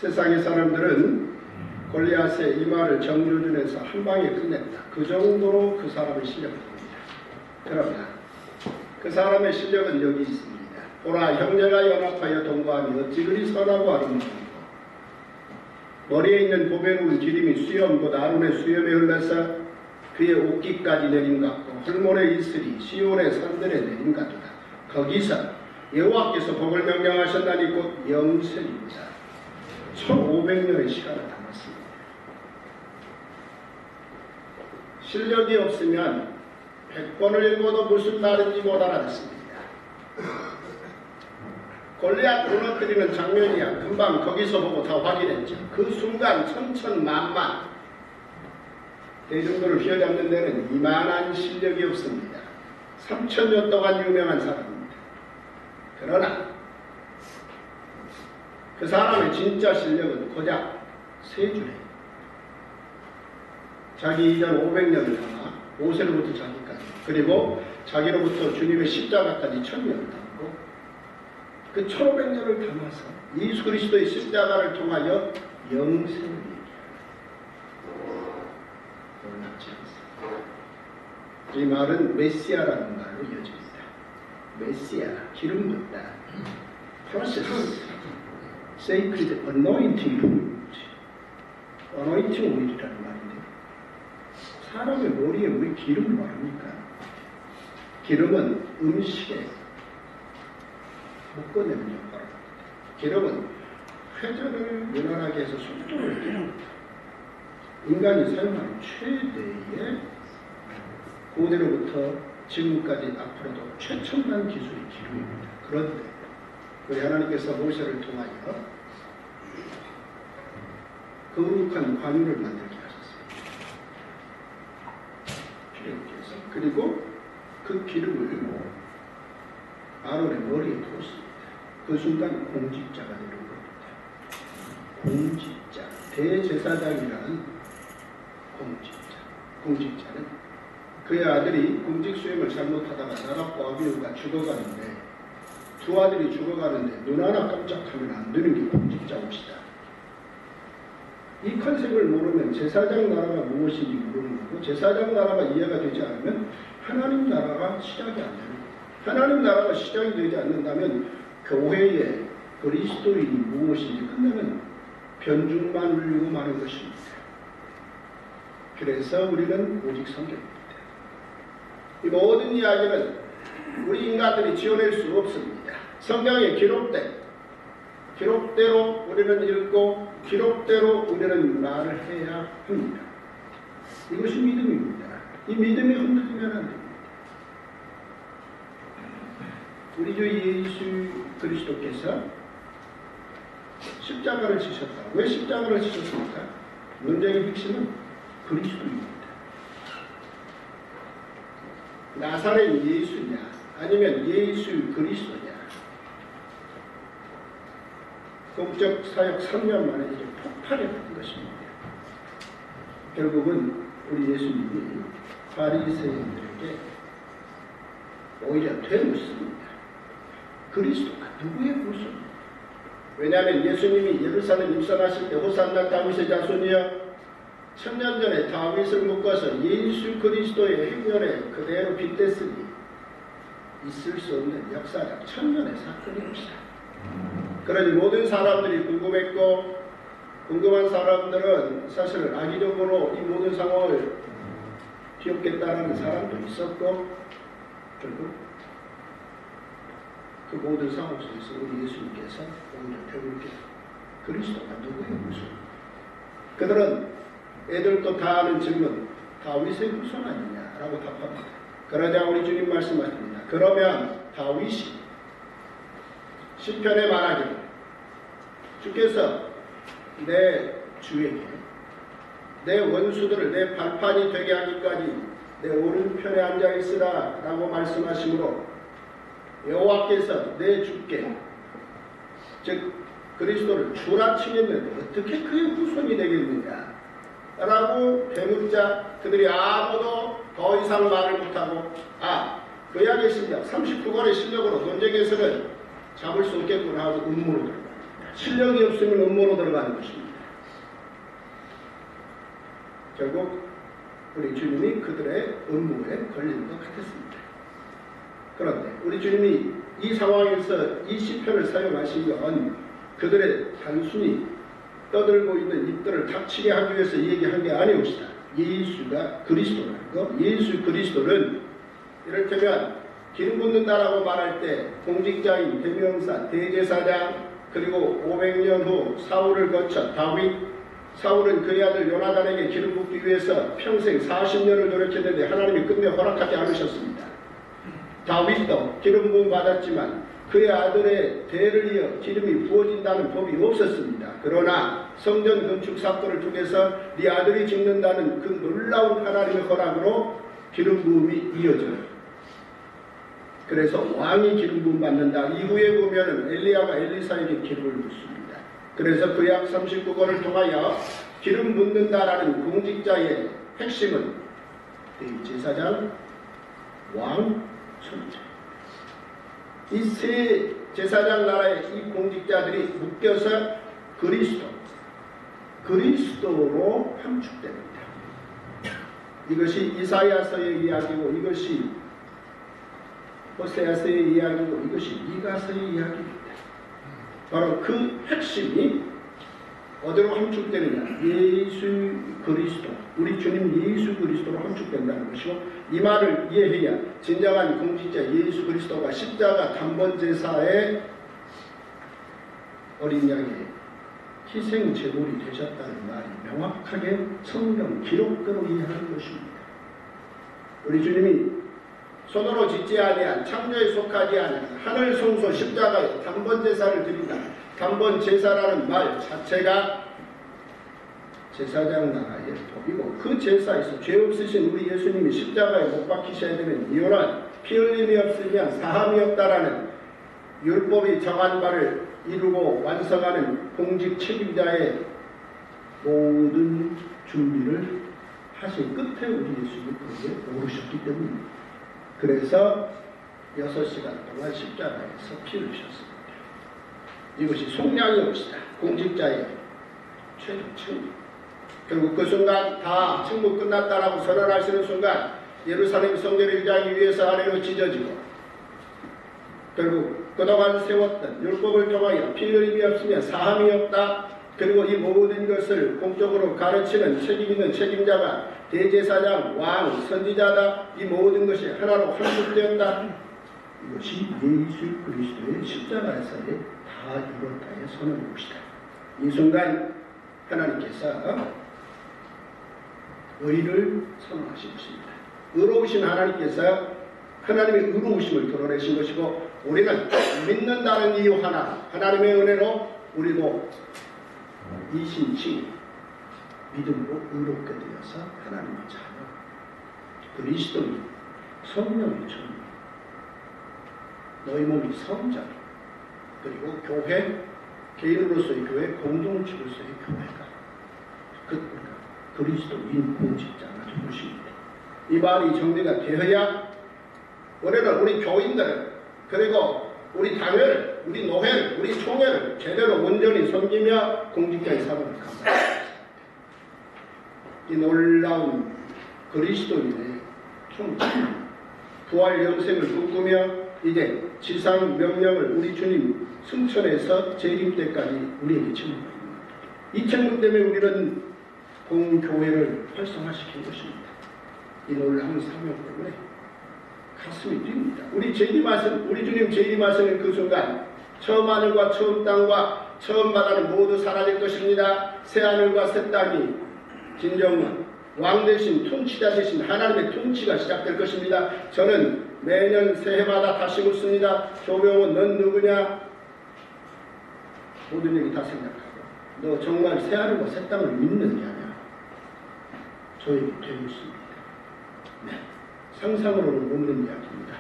세상의 사람들은 골리앗의 이마를 정조준에서 한 방에 끝냈다. 그 정도로 그 사람의 실력을 봅니다. 그러나 그 사람의 실력은 여기 있습니다. 보라, 형제가 연합하여 동거하니 어찌 그리 선하고 아름다운고. 머리에 있는 보배 놓은 기름이 수염 곧 아론의 수염에 흘러서 그의 옷깃까지 내림 같고 헐몬의 이슬이 시온의 산들에 내림 같도다. 거기서 여호와께서 복을 명령하셨나니 곧 영생입니다. 1500년의 시간을 담았습니다. 실력이 없으면 100번을 읽어도 무슨 말인지 못 알아듣습니다. 골리앗 무너뜨리는 장면이야 금방 거기서 보고 다 확인했죠. 그 순간 천천만만 대중들을 휘어잡는 데는 이만한 실력이 없습니다. 3000년 동안 유명한 사람입니다. 그러나 그 사람의 진짜 실력은 고작 3줄에 자기 이전 500년을 담아 모세로부터 자기까지 그리고 자기로부터 주님의 십자가까지 1000년을 담고 그 1500년을 담아서 예수 그리스도의 십자가를 통하여 영생을 얘기합니다. 놀랍지 않습니다. 이 말은 메시아라는 말로 이어집니다. 메시아, 기름 붓다, 프로세스, sacred anointing oil이라는 말인데 사람의 머리에 왜 기름을 바릅니까? 기름은 음식에 묶어내는 역할을 합니다. 기름은 회전을 원활하게 해서 속도를 내립니다. 인간이 사용하는 최대의 고대로부터 지금까지 앞으로도 최첨단 기술이 기름입니다. 그런데 우리 하나님께서 모세를 통하여 거룩한 관유를 만들게 하셨습니다. 필요께서 그리고 그 기름을 아론의 머리에 부었습니다. 그 순간 공직자가 되는 겁니다. 공직자, 대제사장이라는 공직자는 그의 아들이 공직 수행을 잘못하다가 나락과 아비후가 죽어가는데 두 아들이 죽어가는데 눈 하나 깜짝하면 안 되는 게 공직자 몫이다. 이 컨셉을 모르면 제사장 나라가 무엇인지 모르는 거고 제사장 나라가 이해가 되지 않으면 하나님 나라가 시작이 안 되는 거예요. 하나님 나라가 시작이 되지 않는다면 교회의 그리스도인이 무엇인지 끝내면 변죽만 울리고 마는 것입니다. 그래서 우리는 오직 성경입니다. 이 모든 이야기는 우리 인간들이 지어낼 수 없습니다. 성경에 기록대로 우리는 읽고 기록대로 우리는 말을 해야 합니다. 이것이 믿음입니다. 이 믿음이 흔들리면 안 됩니다. 우리 주 예수 그리스도께서 십자가를 지셨다. 왜 십자가를 지셨습니까? 논쟁의 핵심은 그리스도입니다. 나사렛 예수냐 아니면 예수 그리스도냐. 공적 사역 3년 만에 이제 폭발해버린 것입니다. 결국은 우리 예수님이 바리새인들에게 오히려 되묻습니다. 그리스도가 누구의 후손입니까? 왜냐하면 예수님이 예루살렘 입성하실 때 호산나 다윗의 자손이여 1000년 전에 다윗을 묶어서 예수 그리스도의 행렬에 그대로 빗댔으니 있을 수 없는 역사적 1000년의 사건입니다. 그러니 모든 사람들이 궁금했고 궁금한 사람들은 사실 악의적으로 이 모든 상황을 뒤엎겠다라는 사람도 있었고 결국 그 모든 상황 속에서 우리 예수님께서 오히려 배우게 그리스도가 누구의 후손입니까? 그들은 애들도 다 아는 질문 다윗의 후손 아니냐라고 답합니다. 그러자 우리 주님 말씀하십니다. 그러면 다윗이 시편에 말하기를 주께서 내 주에게 내 원수들을 내 발판이 되게 하기까지 내 오른편에 앉아있으라 라고 말씀하시므로 여호와께서 내 주께 즉 그리스도를 주라 칭했는데 어떻게 그의 후손이 되겠느냐 라고 되묻자 그들이 아무도 더 이상 말을 못하고 구약의 실력 39권의 실력으로 논쟁에서는 잡을 수 없겠구나 하고 음모를 들어갑니다. 실력이 없으면 음모로 들어가는 것입니다. 결국 우리 주님이 그들의 음모에 걸리는 것 같았습니다. 그런데 우리 주님이 이 상황에서 이 시편을 사용하신 건 그들의 단순히 떠들고 있는 입들을 닥치게 하기 위해서 얘기한 게 아니옵시다. 예수가 그리스도라는 거. 예수 그리스도는 이를테면 기름 붓는다라고 말할 때 공직자인 대명사, 대제사장, 그리고 500년 후 사울을 거쳐 다윗, 사울은 그의 아들 요나단에게 기름 붓기 위해서 평생 40년을 노력했는데 하나님이 끝내 허락하지 않으셨습니다. 다윗도 기름 부음 받았지만 그의 아들의 대를 이어 기름이 부어진다는 법이 없었습니다. 그러나 성전 건축 사건을 통해서 네 아들이 죽는다는 그 놀라운 하나님의 허락으로 기름 부음이 이어져요. 그래서 왕이 기름 부음 받는다. 이후에 보면은 엘리야가 엘리사에게 기름을 붓습니다. 그래서 구약 39권을 통하여 기름 붓는다라는 공직자의 핵심은 제사장, 왕, 선자. 이 세 제사장 나라의 이 공직자들이 묶여서 그리스도로 함축됩니다. 이것이 이사야서의 이야기고, 이것이 호세아서의 이야기고, 이것이 미가서의 이야기입니다. 바로 그 핵심이 어디로 함축되느냐? 예수 그리스도, 우리 주님 예수 그리스도로 함축된다는 것이고, 이 말을 이해해야 진정한 공직자 예수 그리스도가 십자가 단번제사의 어린 양의 희생 제물이 되셨다는 말이 명확하게 성경 기록대로 이해하는 것입니다. 우리 주님이 손으로 짓지 아니한 창조에 속하지 아니한 하늘 성소 십자가에 단번제사를 드린다. 단번제사라는 말 자체가 제사장 나라의 법이고, 그 제사에서 죄 없으신 우리 예수님이 십자가에 못 박히셔야 되는 이유는 피 흘림이 없으면 사함이 없다라는 율법이 정한 바를 이루고 완성하는 공직 책임자의 모든 준비를 하신 끝에 우리 예수님이 거기에 오르셨기 때문입니다. 그래서 6시간 동안 십자가에서 피 흘리셨습니다. 이것이 속량이 옵시다. 공직자의 최종 책임. 결국 그 순간 다 책무 끝났다라고 선언하시는 순간 예루살렘 성전을 유지하기 위해서 아래로 찢어지고, 결국 그동안 세웠던 율법을 통하여 피 흘림이 없으면 사함이 없다. 그리고 이 모든 것을 공적으로 가르치는 책임 있는 책임자가 대제사장, 왕, 선지자다. 이 모든 것이 하나로 함축되었다. 이것이 예수 그리스도의 십자가에서의 다 이뤘다의 선언입니다. 이 순간 하나님께서 의를 선언하신 것입니다. 의로우신 하나님께서 하나님의 의로우심을 드러내신 것이고, 우리는 믿는다는 이유 하나, 하나님의 은혜로 우리도 이신칭 믿음으로 의롭게 되어서 하나님의 자녀, 그리스도인, 성령의 전, 너희 몸이 성전, 그리고 교회, 개인으로서의 교회, 공동체로서의 교회가 그리스도인 공직자가 된 것입니다. 이 말이 정리가 되어야 우리는 우리 교인들을, 그리고 우리 당회를, 우리 노회를, 우리 총회를 제대로 온전히 섬기며 공직자의 사명을 감당합니다. 이 놀라운 그리스도인의 통치, 부활 영생을 꿈꾸며 이제 지상 명령을 우리 주님 승천에서 재림 때까지 우리에게 책임을 입니다. 이 책임 때문에 우리는 공교회를 활성화시킨 것입니다. 이 놀라운 사명 때문에 가슴이 뜁니다. 우리 주님 재림하시는 그 순간 처음 하늘과 처음 땅과 처음 바다는 모두 사라질 것입니다. 새 하늘과 새 땅이 진정한 왕 대신 통치자 대신 하나님의 통치가 시작될 것입니다. 저는 매년 새해마다 다시 묻습니다. 조병원, 넌 누구냐? 모든 얘기 다 생각하고, 너 정말 새 하늘과 새 땅을 믿느냐? 저에게 되묻습니다. 네, 상상으로는 없는 이야기입니다.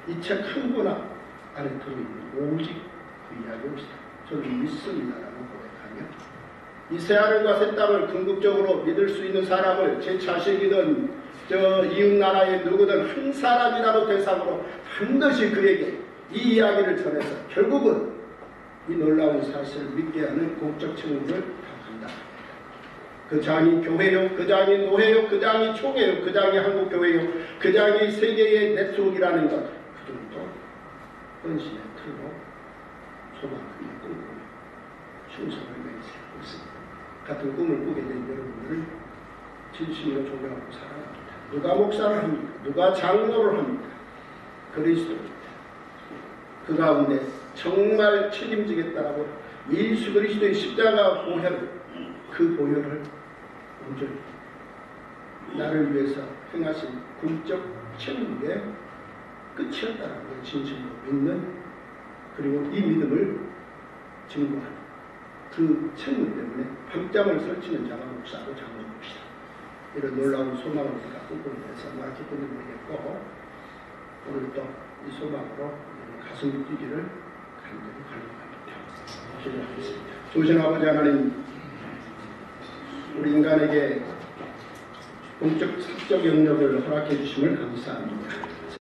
이 책 한 권 안에 들어있는 오직 그 이야기입니다. 저는 믿습니다라고 고백하며, 이 새하늘과 새 땅을 궁극적으로 믿을 수 있는 사람을 제 자식이든 저 이웃나라의 누구든 한 사람이라도 대상으로 반드시 그에게 이 이야기를 전해서 결국은 이 놀라운 사실을 믿게 하는 공적 책무를 다한다. 그 장이 교회요, 그 장이 노회요, 그 장이 총회요, 그 장이 한국교회요, 그 장이 세계의 네트워크라는 것, 그 정도 헌신의 틀로 소망을 꿈꾸며 충성을 맹세하고 있습니다. 같은 꿈을 꾸게 된 여러분들을 진심으로 존경하고 사랑합니다. 누가 목사를 합니까? 누가 장로를 합니까? 그리스도입니다. 그 가운데 정말 책임지겠다고 예수 그리스도의 십자가 보혈, 그 보혈을 온전히 나를 위해서 행하신 궁적 책임의 끝이었다는 걸 진심으로 믿는, 그리고 이 믿음을 증거하는 그 책임 때문에 밤잠을 설치는 자가 목사고 장로입니다. 이런 놀라운 소망을 우리가 꿈꾸면서 정말 기쁨을 누리겠고, 오늘 또 이 소망으로 가슴 뛰기를 간절히 바랍니다. 기도하겠습니다. 좋으신 아버지 하나님, 우리 인간에게 공적 사적 영역을 허락해 주심을 감사합니다.